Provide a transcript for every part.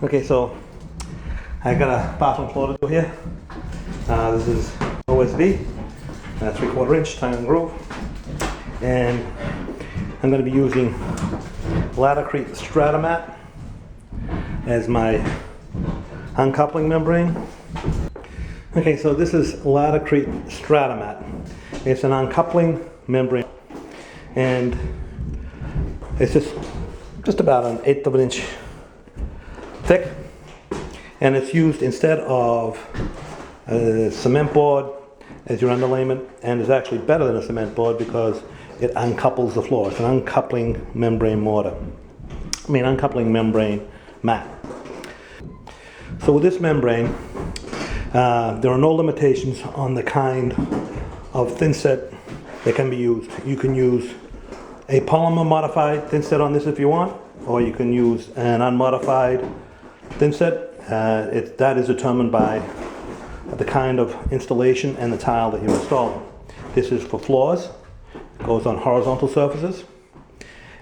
Okay, so I got a bathroom floor to do here. This is OSB, 3/4 inch tongue and groove, and I'm going to be using Laticrete StratMat as my uncoupling membrane. Okay, so this is Laticrete StratMat. It's an uncoupling membrane, and it's just about an 1/8 of an inch thick, and it's used instead of a cement board as your underlayment, and is actually better than a cement board because it uncouples the floor. It's an uncoupling membrane mortar. Uncoupling membrane mat. So with this membrane, there are no limitations on the kind of thinset that can be used. You can use a polymer modified thinset on this if you want, or you can use an unmodified thinset. That is determined by the kind of installation and the tile that you're installing. This is for floors. It goes on horizontal surfaces.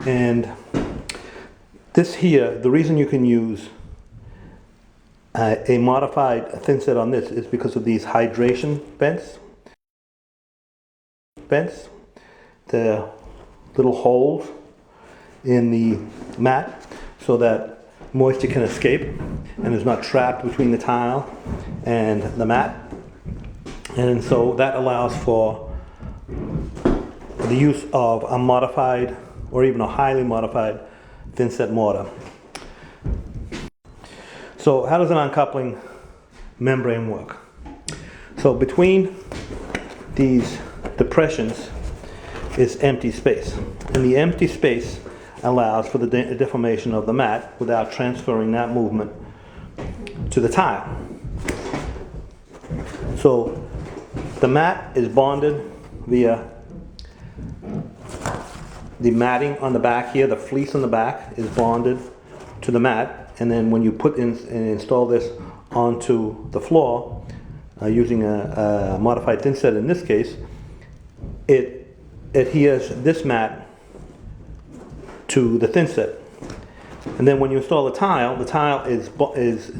And this here, the reason you can use a modified thinset on this is because of these hydration vents. The little holes in the mat so that moisture can escape and is not trapped between the tile and the mat. And so that allows for the use of a modified or even a highly modified thinset mortar. So how does an uncoupling membrane work? So between these depressions is empty space, and the empty space allows for the deformation of the mat without transferring that movement to the tile. So the mat is bonded via the matting on the back here. The fleece on the back is bonded to the mat, and then when you put in and install this onto the floor using a modified thinset in this case, it adheres this mat to the thinset. And then when you install the tile is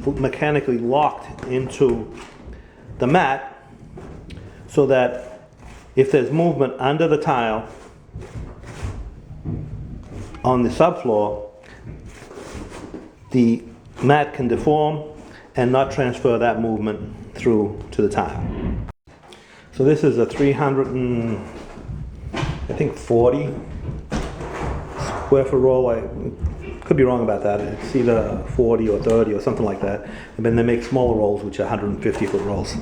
mechanically locked into the mat so that if there's movement under the tile on the subfloor, the mat can deform and not transfer that movement through to the tile. So this is a 340 square foot roll. I could be wrong about that. It's either 40 or 30 or something like that. And then they make smaller rolls, which are 150 foot rolls.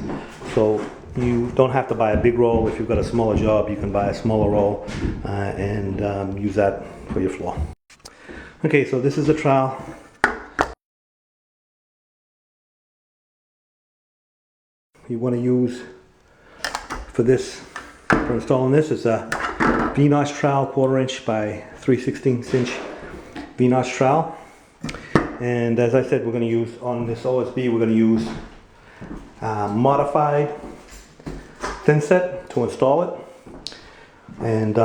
So you don't have to buy a big roll. If you've got a smaller job, you can buy a smaller roll and use that for your floor. Okay, so this is a trowel. You want to use for installing this, it's a V-notch trowel, 1/4 inch by 3/16 inch V-notch trowel. And as I said, we're going to use on this OSB, we're going to use modified thinset to install it. And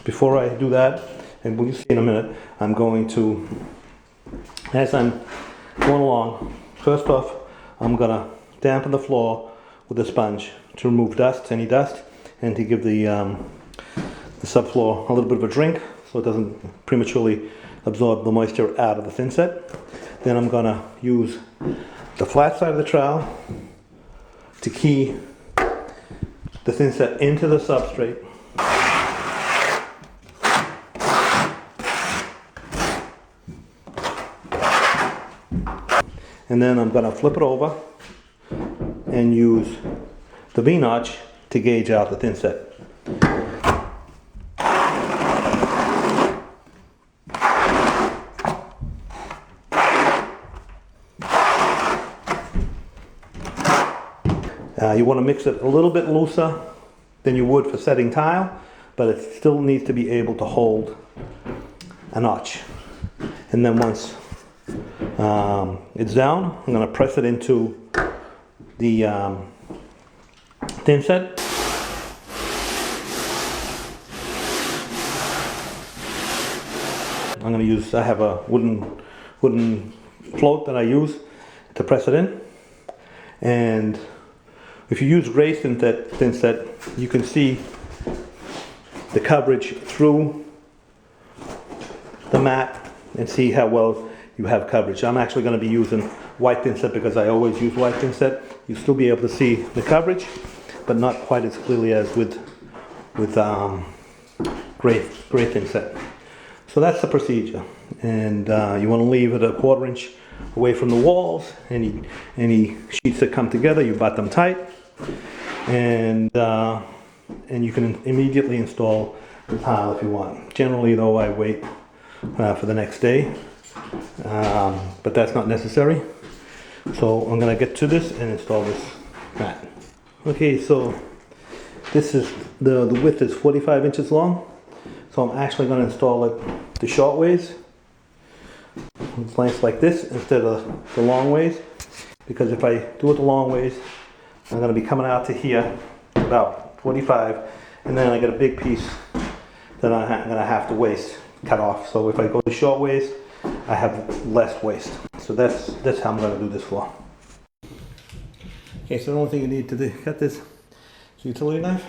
before I do that, and we'll see in a minute, I'm going to, as I'm going along, first off, I'm going to dampen the floor with a sponge to remove dust, any dust, and to give the subfloor a little bit of a drink so it doesn't prematurely absorb the moisture out of the thinset. Then I'm going to use the flat side of the trowel to key the thinset into the substrate. And then I'm going to flip it over and use the V-notch to gauge out the thinset. You want to mix it a little bit looser than you would for setting tile, but it still needs to be able to hold a notch. And then once it's down, I'm going to press it into the thinset. I'm going to use, I have a wooden float that I use to press it in. And if you use gray thinset, you can see the coverage through the mat and see how well you have coverage. I'm actually going to be using white thinset because I always use white thinset. You'll still be able to see the coverage, but not quite as clearly as with gray thinset. So that's the procedure. And you want to leave it a 1/4 inch away from the walls. Any sheets that come together, you butt them tight, and you can immediately install the tile if you want. Generally, though, I wait for the next day, but that's not necessary. So I'm going to get to this and install this mat. Okay, so this is the width is 45 inches long. So I'm actually going to install it the short ways. It's nice like this instead of the long ways, because if I do it the long ways, I'm going to be coming out to here about 45, and then I get a big piece that I'm going to have to cut off. So if I go the short ways, I have less waste. So that's how I'm going to do this floor. Okay, so the only thing you need to do, cut this is a utility knife.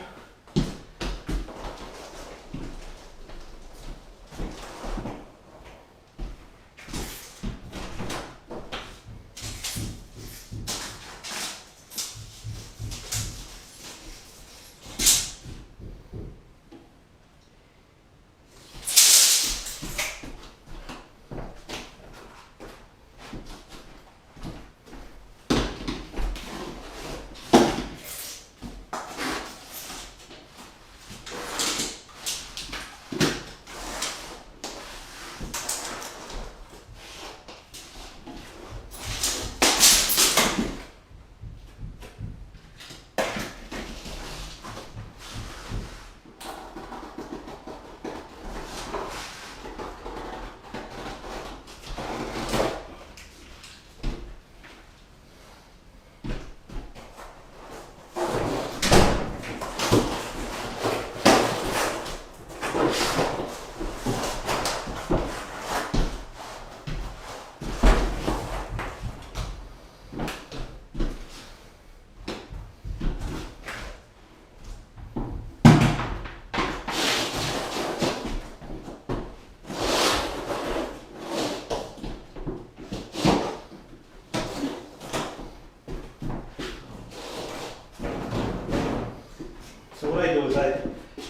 So what I do is I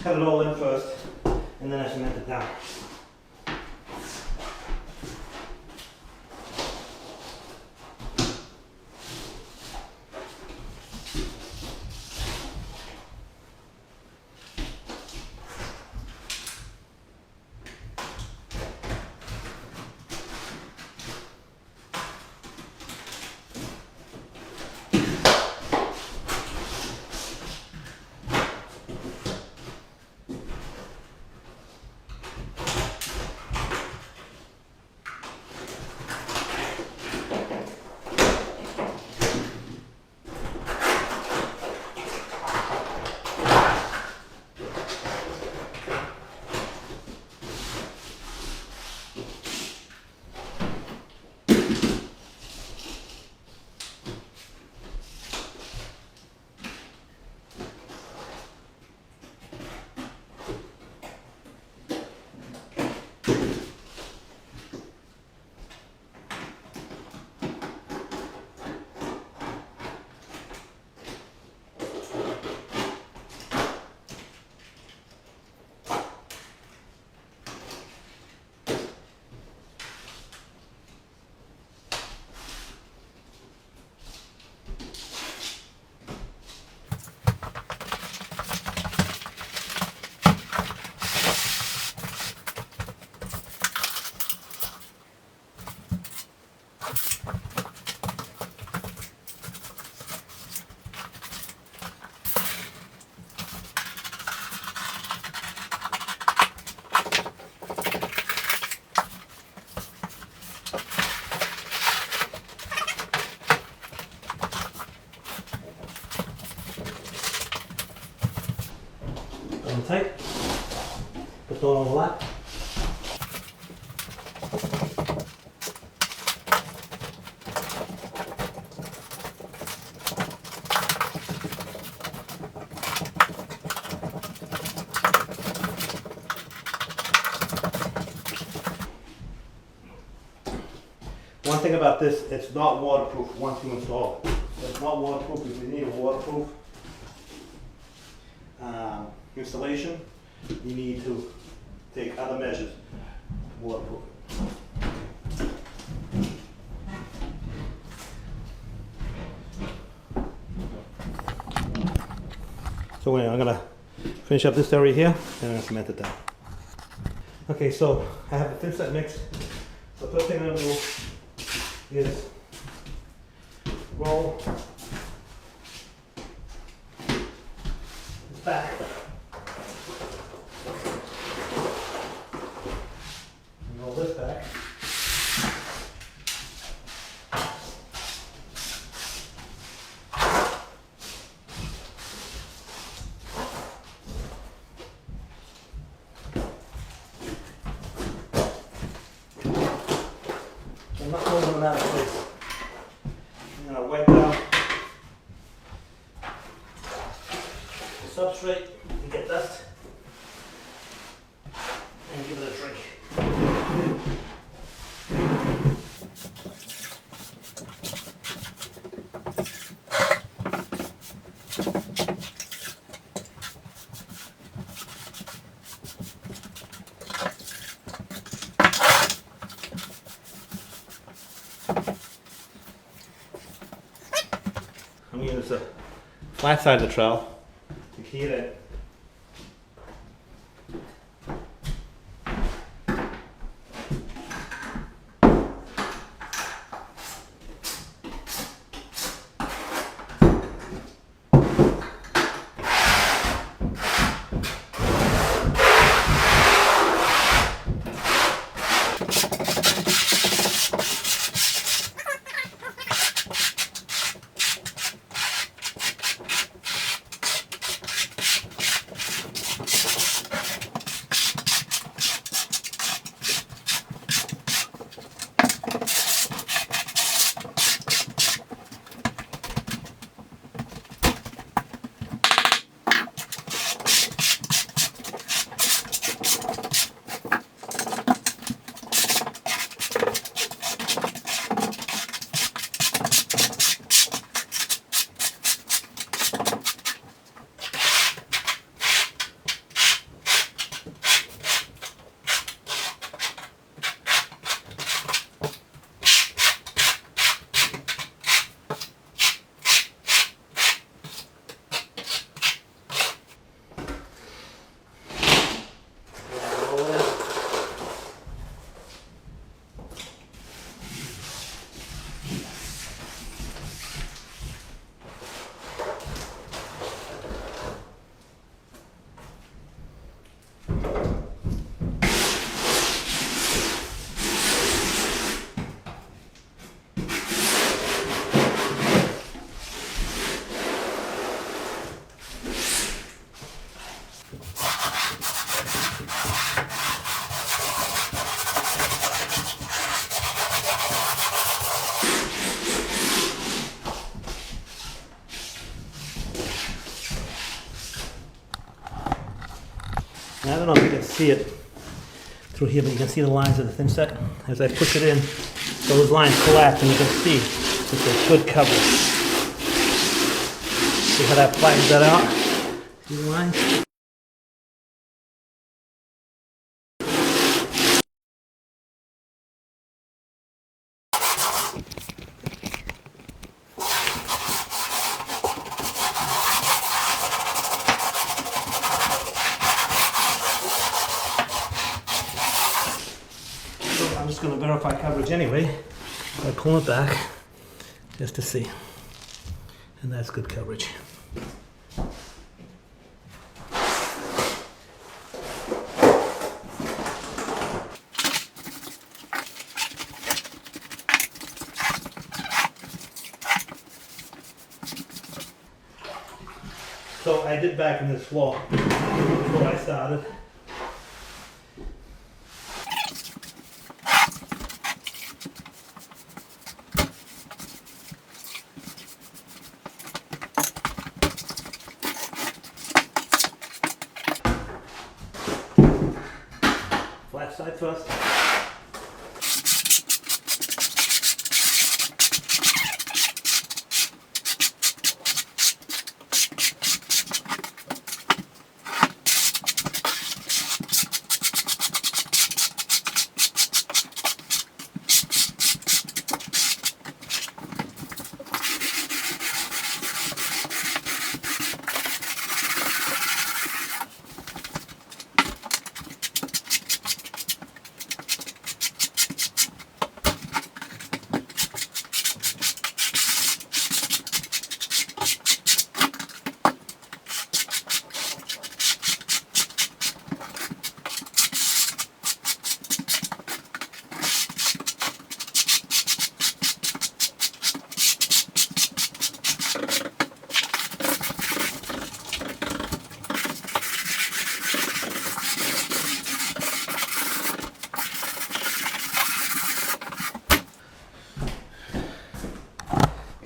cut it all in first, and then I cement it down. Tight, but don't overlap. One thing about this, it's not waterproof once you install it. It's not waterproof. If you need a waterproof installation, you need to take other measures to waterproof it. So anyway, I'm gonna finish up this area here, and I'm gonna cement it down. Okay, so I have the thinset mix. So the first thing I'm gonna do is roll this back. And roll this back. I'm not holding them out of place. I'm going to wipe down the substrate and get dust and give it a drink. I'm going to use the flat side of the trowel to key it in. Now, I don't know if you can see it through here, but you can see the lines of the thinset. As I push it in, those lines collapse, and you can see it's a good coverage. See how that flattens that out? See the lines? I'm just going to verify coverage anyway by pulling it back just to see. And that's good coverage. So I did back in this floor before I started. Flat side first.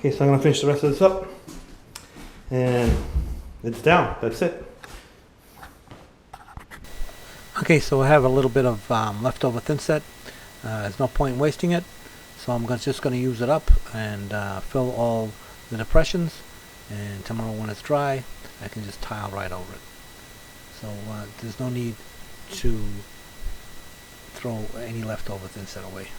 Okay, so I'm going to finish the rest of this up. And it's down. That's it. Okay, so I have a little bit of leftover thinset. There's no point in wasting it. So I'm just going to use it up and fill all the depressions. And tomorrow when it's dry, I can just tile right over it. So there's no need to throw any leftover thinset away.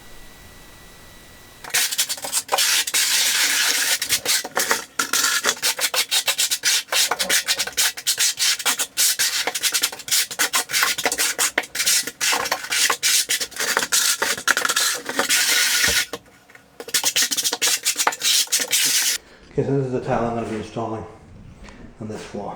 Okay, so this is the tile I'm going to be installing on this floor.